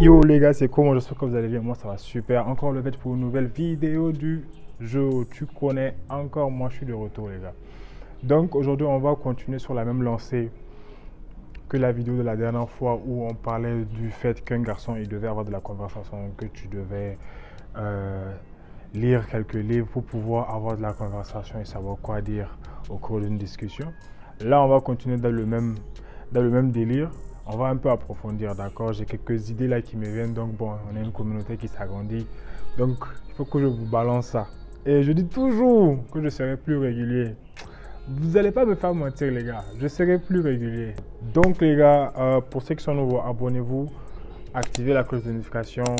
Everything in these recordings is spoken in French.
Yo les gars, c'est comment? J'espère que vous allez bien. Moi ça va super. Encore le fait pour une nouvelle vidéo du jeu. Tu connais encore, moi je suis de retour les gars. Donc aujourd'hui on va continuer sur la même lancée que la vidéo de la dernière fois où on parlait du fait qu'un garçon il devait avoir de la conversation, que tu devais lire quelques livres pour pouvoir avoir de la conversation et savoir quoi dire au cours d'une discussion. Là on va continuer dans le même délire. On va un peu approfondir, d'accord? J'ai quelques idées là qui me viennent, donc bon, on a une communauté qui s'agrandit, donc il faut que je vous balance ça. Et je dis toujours que je serai plus régulier. Vous n'allez pas me faire mentir les gars, je serai plus régulier. Donc les gars, pour ceux qui sont nouveaux, abonnez-vous, activez la cloche de notification.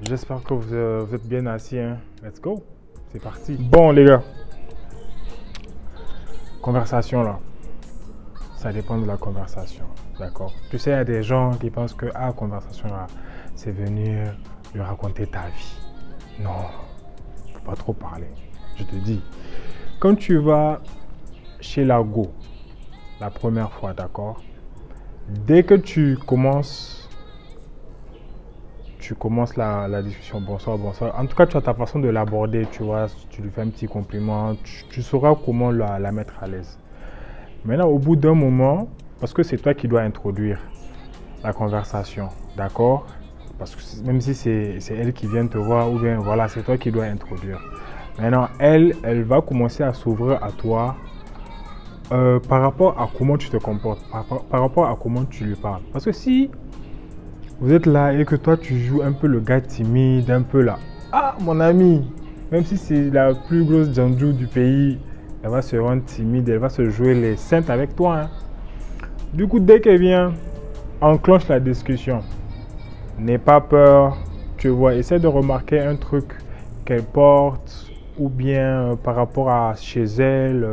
J'espère que vous êtes bien assis, hein. Let's go, c'est parti. Bon les gars, conversation là. Ça dépend de la conversation, d'accord? Tu sais, il y a des gens qui pensent que la conversation là, c'est venir lui raconter ta vie. Non, il ne faut pas trop parler. Je te dis, quand tu vas chez la go, la première fois, d'accord? Dès que tu commences la discussion, bonsoir, bonsoir. En tout cas, tu as ta façon de l'aborder, tu vois, tu lui fais un petit compliment, tu sauras comment la mettre à l'aise. Maintenant, au bout d'un moment, parce que c'est toi qui dois introduire la conversation, d'accord? Parce que même si c'est elle qui vient te voir, ou bien voilà, c'est toi qui dois introduire. Maintenant, elle va commencer à s'ouvrir à toi par rapport à comment tu te comportes, par rapport à comment tu lui parles. Parce que si vous êtes là et que toi tu joues un peu le gars timide, un peu là, ah mon ami, même si c'est la plus grosse Janju du pays, elle va se rendre timide, elle va se jouer les saintes avec toi. Hein. Du coup, dès qu'elle vient, enclenche la discussion. N'aie pas peur, tu vois, essaie de remarquer un truc qu'elle porte ou bien par rapport à chez elle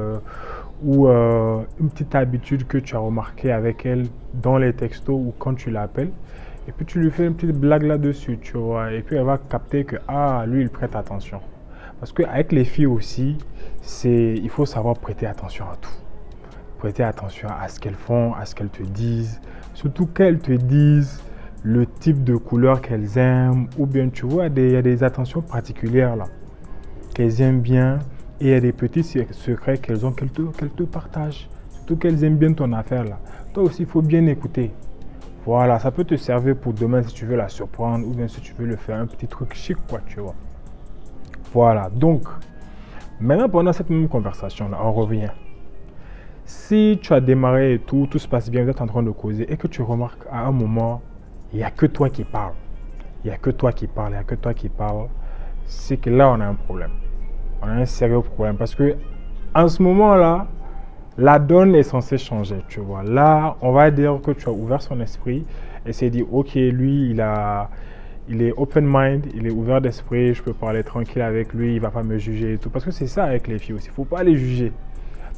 ou une petite habitude que tu as remarqué avec elle dans les textos ou quand tu l'appelles. Et puis tu lui fais une petite blague là-dessus, tu vois, et puis elle va capter que, ah, lui, il prête attention. Parce qu'avec les filles aussi, il faut savoir prêter attention à tout. Prêter attention à ce qu'elles font, à ce qu'elles te disent. Surtout qu'elles te disent le type de couleur qu'elles aiment. Ou bien, tu vois, il y a des attentions particulières là. Qu'elles aiment bien. Et il y a des petits secrets qu'elles ont, qu'elles te partagent. Surtout qu'elles aiment bien ton affaire là. Toi aussi, il faut bien écouter. Voilà, ça peut te servir pour demain si tu veux la surprendre. Ou bien si tu veux le faire un petit truc chic quoi, tu vois. Voilà, donc, maintenant pendant cette même conversation-là, on revient. Si tu as démarré et tout se passe bien, vous êtes en train de causer et que tu remarques à un moment, il n'y a que toi qui parles. Il n'y a que toi qui parles, il n'y a que toi qui parles. C'est que là, on a un problème. On a un sérieux problème parce que en ce moment-là, la donne est censée changer, tu vois. Là, on va dire que tu as ouvert son esprit et s'est dit, ok, lui, il est open mind, il est ouvert d'esprit, je peux parler tranquille avec lui, il ne va pas me juger et tout. Parce que c'est ça avec les filles aussi, il ne faut pas les juger.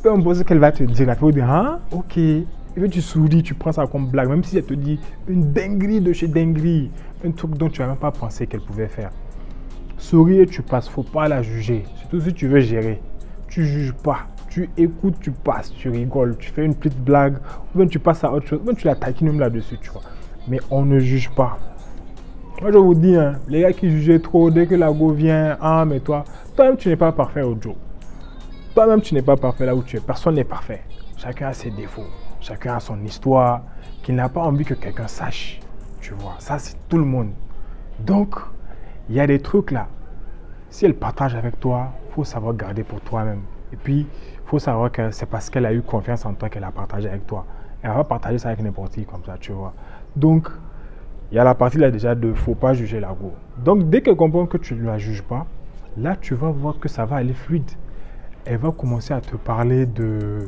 Peu importe ce qu'elle va te dire, elle va te dire, ah, ok. Et puis tu souris, tu prends ça comme blague, même si elle te dit une dinguerie de chez dinguerie, un truc dont tu n'as même pas pensé qu'elle pouvait faire. Souris et tu passes, il ne faut pas la juger. Surtout si tu veux gérer. Tu ne juges pas, tu écoutes, tu passes, tu rigoles, tu fais une petite blague, ou bien tu passes à autre chose, ou bien tu la taquines même là-dessus, tu vois. Mais on ne juge pas. Moi, je vous dis, hein, les gars qui jugent trop, dès que la go vient, ah, mais toi-même, tu n'es pas parfait au job. Toi-même, tu n'es pas parfait là où tu es. Personne n'est parfait. Chacun a ses défauts. Chacun a son histoire qu'il n'a pas envie que quelqu'un sache. Tu vois, ça, c'est tout le monde. Donc, il y a des trucs là. Si elle partage avec toi, il faut savoir garder pour toi-même. Et puis, il faut savoir que c'est parce qu'elle a eu confiance en toi qu'elle a partagé avec toi. Elle va partager ça avec n'importe qui comme ça, tu vois. Donc, il y a la partie là déjà de faut pas juger la go. Donc dès qu'elle comprend que tu ne la juges pas, là tu vas voir que ça va aller fluide. Elle va commencer à te parler de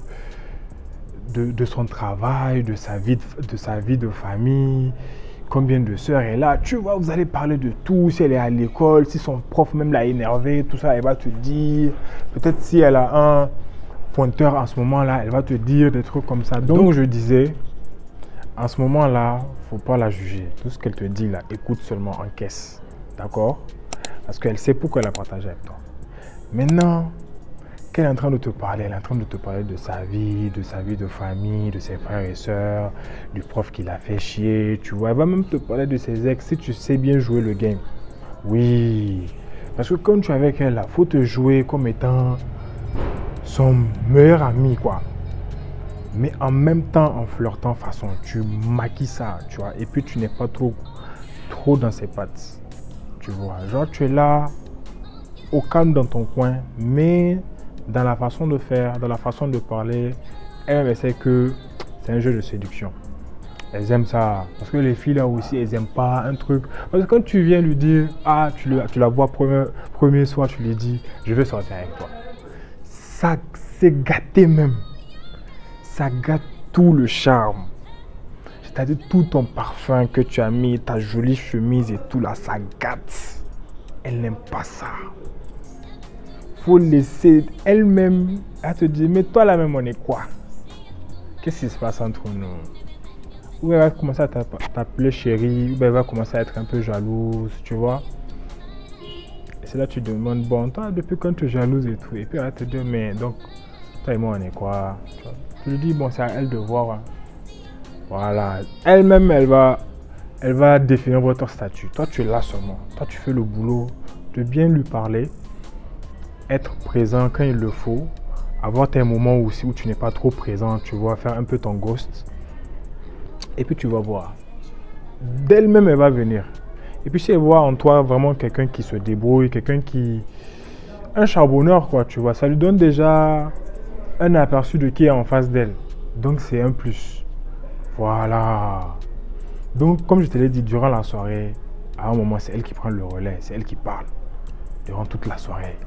son travail, de sa vie de famille, combien de sœurs elle a. Tu vois, vous allez parler de tout. Si elle est à l'école, si son prof même l'a énervé, tout ça, elle va te dire. Peut-être si elle a un pointeur en ce moment-là, elle va te dire des trucs comme ça. Donc je disais, en ce moment-là, il ne faut pas la juger. Tout ce qu'elle te dit là, écoute seulement, encaisse. D'accord? Parce qu'elle sait pourquoi elle a partagé avec toi. Maintenant, qu'elle est en train de te parler, elle est en train de te parler de sa vie de famille, de ses frères et sœurs, du prof qui l'a fait chier, tu vois. Elle va même te parler de ses ex si tu sais bien jouer le game. Oui, parce que quand tu es avec elle, il faut te jouer comme étant son meilleur ami, quoi. Mais en même temps, en flirtant façon, tu maquilles ça, tu vois. Et puis, tu n'es pas trop dans ses pattes, tu vois. Genre, tu es là, au calme dans ton coin, mais dans la façon de faire, dans la façon de parler, elle sait que c'est un jeu de séduction. Elles aiment ça. Parce que les filles là aussi, elles n'aiment pas un truc. Parce que quand tu viens lui dire, ah, tu la vois premier soir, tu lui dis, je veux sortir avec toi. Ça, c'est gâté même. Ça gâte tout le charme. C'est-à-dire tout ton parfum que tu as mis, ta jolie chemise et tout là, ça gâte. Elle n'aime pas ça. Faut laisser elle-même, elle te dit, mais toi là même on est quoi? Qu'est-ce qui se passe entre nous? Ou elle va commencer à t'appeler chérie, ou elle va commencer à être un peu jalouse, tu vois. Et c'est là que tu demandes, bon, toi depuis quand tu es jalouse et tout. Et puis elle va te dire, mais donc, toi et moi on est quoi? Tu lui dis, bon, c'est à elle de voir. Hein. Voilà. Elle-même, elle va définir votre statut. Toi, tu es là seulement. Toi, tu fais le boulot de bien lui parler, être présent quand il le faut, avoir tes moments aussi où tu n'es pas trop présent, tu vois, faire un peu ton ghost. Et puis, tu vas voir. D'elle-même, elle va venir. Et puis, si elle voit en toi vraiment quelqu'un qui se débrouille, quelqu'un qui... un charbonneur, quoi, tu vois. Ça lui donne déjà un aperçu de qui est en face d'elle. Donc, c'est un plus. Voilà. Donc, comme je te l'ai dit, durant la soirée, à un moment, c'est elle qui prend le relais, c'est elle qui parle durant toute la soirée.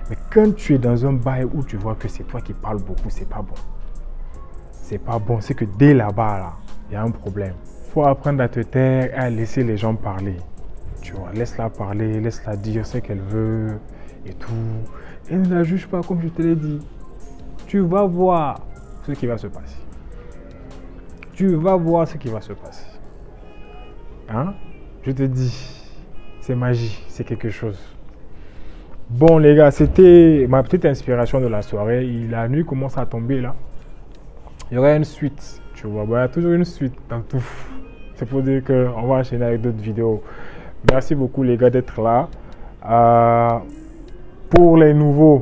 Mais quand tu es dans un bail où tu vois que c'est toi qui parles beaucoup, c'est pas bon. C'est pas bon, c'est que dès là-bas, là, il y a un problème. Il faut apprendre à te taire et à laisser les gens parler. Tu vois, laisse-la parler, laisse-la dire ce qu'elle veut et tout. Et ne la juge pas comme je te l'ai dit. Tu vas voir ce qui va se passer. Tu vas voir ce qui va se passer. Hein? Je te dis, c'est magie, c'est quelque chose. Bon les gars, c'était ma petite inspiration de la soirée. La nuit commence à tomber là. Il y aurait une suite, tu vois. Bon, il y a toujours une suite dans tout. C'est pour dire qu'on va enchaîner avec d'autres vidéos. Merci beaucoup les gars d'être là. Pour les nouveaux,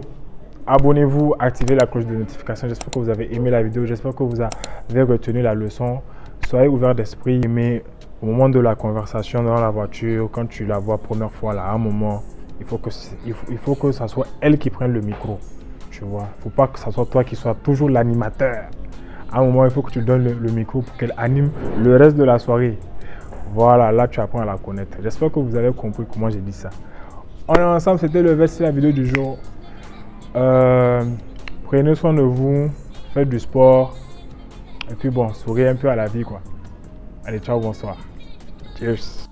abonnez-vous, activez la cloche de notification. J'espère que vous avez aimé la vidéo. J'espère que vous avez retenu la leçon. Soyez ouverts d'esprit. Mais au moment de la conversation dans la voiture, quand tu la vois première fois, là, à un moment, il faut que ça soit elle qui prenne le micro. Tu vois, il ne faut pas que ça soit toi qui sois toujours l'animateur. À un moment, il faut que tu donnes le micro pour qu'elle anime le reste de la soirée. Voilà, là, tu apprends à la connaître. J'espère que vous avez compris comment j'ai dit ça. On est ensemble, c'était le verset, la vidéo du jour. Prenez soin de vous, faites du sport. Et puis bon, souriez un peu à la vie, quoi. Allez, ciao, bonsoir. Cheers.